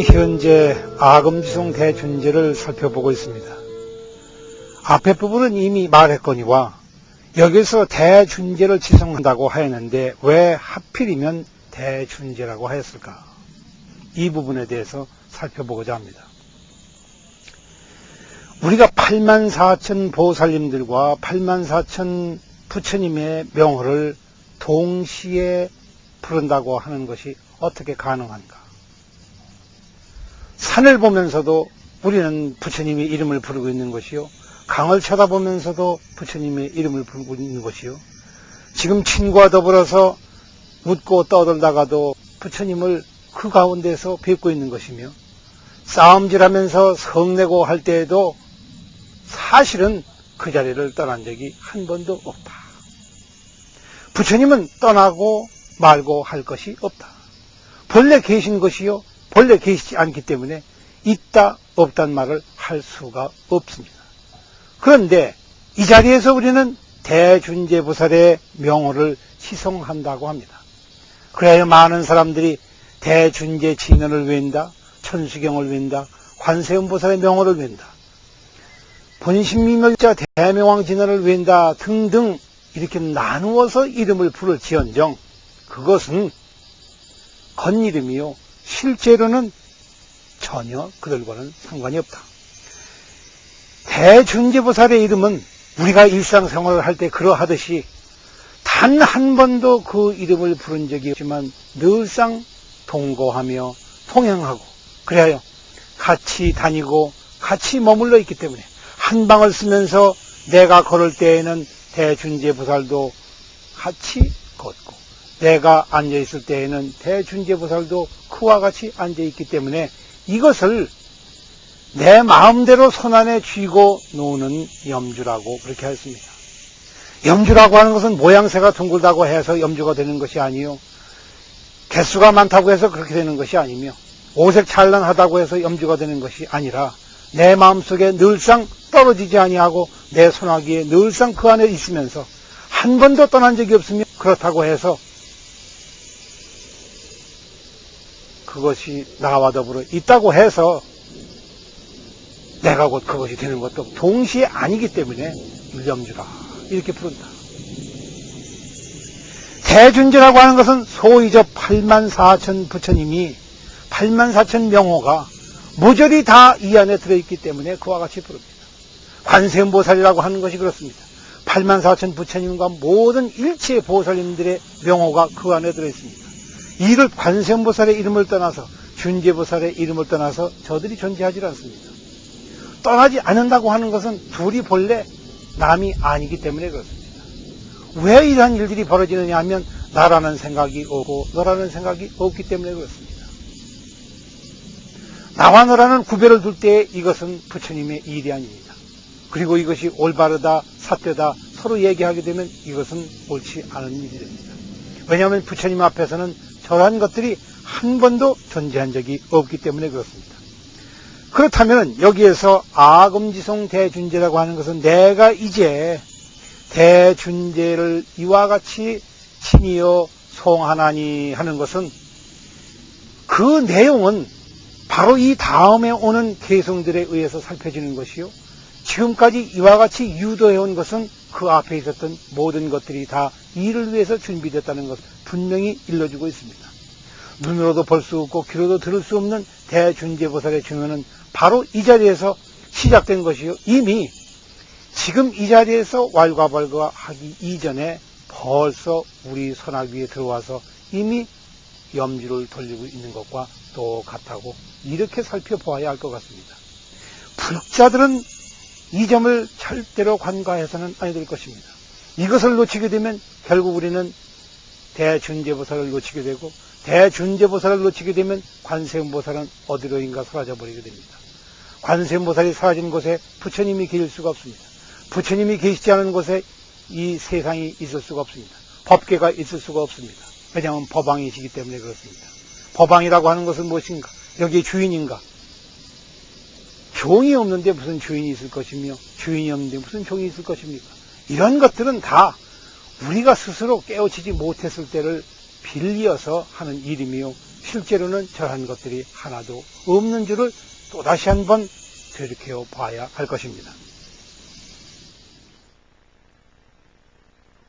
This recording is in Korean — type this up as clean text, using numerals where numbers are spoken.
현재 아금지송 대준제를 살펴보고 있습니다. 앞에 부분은 이미 말했거니와 여기서 대준제를 지성한다고 하였는데 왜 하필이면 대준제라고 하였을까? 이 부분에 대해서 살펴보고자 합니다. 우리가 84,000 보살님들과 84,000 부처님의 명호를 동시에 부른다고 하는 것이 어떻게 가능한가? 산을 보면서도 우리는 부처님의 이름을 부르고 있는 것이요, 강을 쳐다보면서도 부처님의 이름을 부르고 있는 것이요, 지금 친구와 더불어서 웃고 떠들다가도 부처님을 그 가운데서 뵙고 있는 것이며, 싸움질하면서 성내고 할 때에도 사실은 그 자리를 떠난 적이 한 번도 없다. 부처님은 떠나고 말고 할 것이 없다. 본래 계신 것이요, 본래 계시지 않기 때문에 있다 없단 말을 할 수가 없습니다. 그런데 이 자리에서 우리는 대준제보살의 명호를 시송한다고 합니다. 그래야 많은 사람들이 대준제 진언을 외운다, 천수경을 외운다, 관세음보살의 명호를 외운다, 본신미멸자 대명왕 진언을 외운다 등등 이렇게 나누어서 이름을 부를지언정 그것은 겉이름이요, 실제로는 전혀 그들과는 상관이 없다. 대준제보살의 이름은 우리가 일상생활을 할 때 그러하듯이 단 한 번도 그 이름을 부른 적이 없지만 늘상 동거하며 통행하고 그래야 같이 다니고 같이 머물러 있기 때문에 한 방을 쓰면서 내가 걸을 때에는 대준제보살도 같이 걷고 내가 앉아있을 때에는 대준제보살도 그와 같이 앉아있기 때문에 이것을 내 마음대로 손안에 쥐고 노는 염주라고 그렇게 했습니다. 염주라고 하는 것은 모양새가 둥글다고 해서 염주가 되는 것이 아니요, 개수가 많다고 해서 그렇게 되는 것이 아니며, 오색 찬란하다고 해서 염주가 되는 것이 아니라 내 마음속에 늘상 떨어지지 아니하고 내 손아귀에 늘상 그 안에 있으면서 한 번도 떠난 적이 없으며, 그렇다고 해서 그것이 나와 더불어 있다고 해서 내가 곧 그것이 되는 것도 동시에 아니기 때문에 염주라 이렇게 부른다. 대준제라고 하는 것은 소위 저 84,000 부처님이 84,000 명호가 모조리 다 이 안에 들어있기 때문에 그와 같이 부릅니다. 관세음보살이라고 하는 것이 그렇습니다. 84,000 부처님과 모든 일체 보살님들의 명호가 그 안에 들어있습니다. 이를 관세음보살의 이름을 떠나서 준제보살의 이름을 떠나서 저들이 존재하지 않습니다. 떠나지 않는다고 하는 것은 둘이 본래 남이 아니기 때문에 그렇습니다. 왜 이러한 일들이 벌어지느냐 하면 나라는 생각이 없고 너라는 생각이 없기 때문에 그렇습니다. 나와 너라는 구별을 둘 때 이것은 부처님의 일이 아닙니다. 그리고 이것이 올바르다, 삿되다 서로 얘기하게 되면 이것은 옳지 않은 일이 됩니다. 왜냐하면 부처님 앞에서는 저러한 것들이 한 번도 존재한 적이 없기 때문에 그렇습니다. 그렇다면 여기에서 아금지송 대준제라고 하는 것은 내가 이제 대준제를 이와 같이 친이어 송하나니 하는 것은 그 내용은 바로 이 다음에 오는 개성들에 의해서 살펴지는 것이요, 지금까지 이와 같이 유도해온 것은 그 앞에 있었던 모든 것들이 다 이를 위해서 준비됐다는 것을 분명히 일러주고 있습니다. 눈으로도 볼 수 없고 귀로도 들을 수 없는 대준제보살의 증언은 바로 이 자리에서 시작된 것이요, 이미 지금 이 자리에서 왈가왈부하기 이전에 벌써 우리 손아귀에 들어와서 이미 염주를 돌리고 있는 것과 똑같다고 이렇게 살펴보아야 할 것 같습니다. 불자들은 이 점을 절대로 간과해서는 아니 될 것입니다. 이것을 놓치게 되면 결국 우리는 대준제보살을 놓치게 되고, 대준제보살을 놓치게 되면 관세음보살은 어디로인가 사라져버리게 됩니다. 관세음보살이 사라진 곳에 부처님이 계실 수가 없습니다. 부처님이 계시지 않은 곳에 이 세상이 있을 수가 없습니다. 법계가 있을 수가 없습니다. 왜냐하면 법왕이시기 때문에 그렇습니다. 법왕이라고 하는 것은 무엇인가? 여기에 주인인가? 종이 없는데 무슨 주인이 있을 것이며, 주인이 없는데 무슨 종이 있을 것입니까? 이런 것들은 다 우리가 스스로 깨우치지 못했을 때를 빌려서 하는 일이며 실제로는 저런 것들이 하나도 없는 줄을 또다시 한번 되돌켜 봐야 할 것입니다.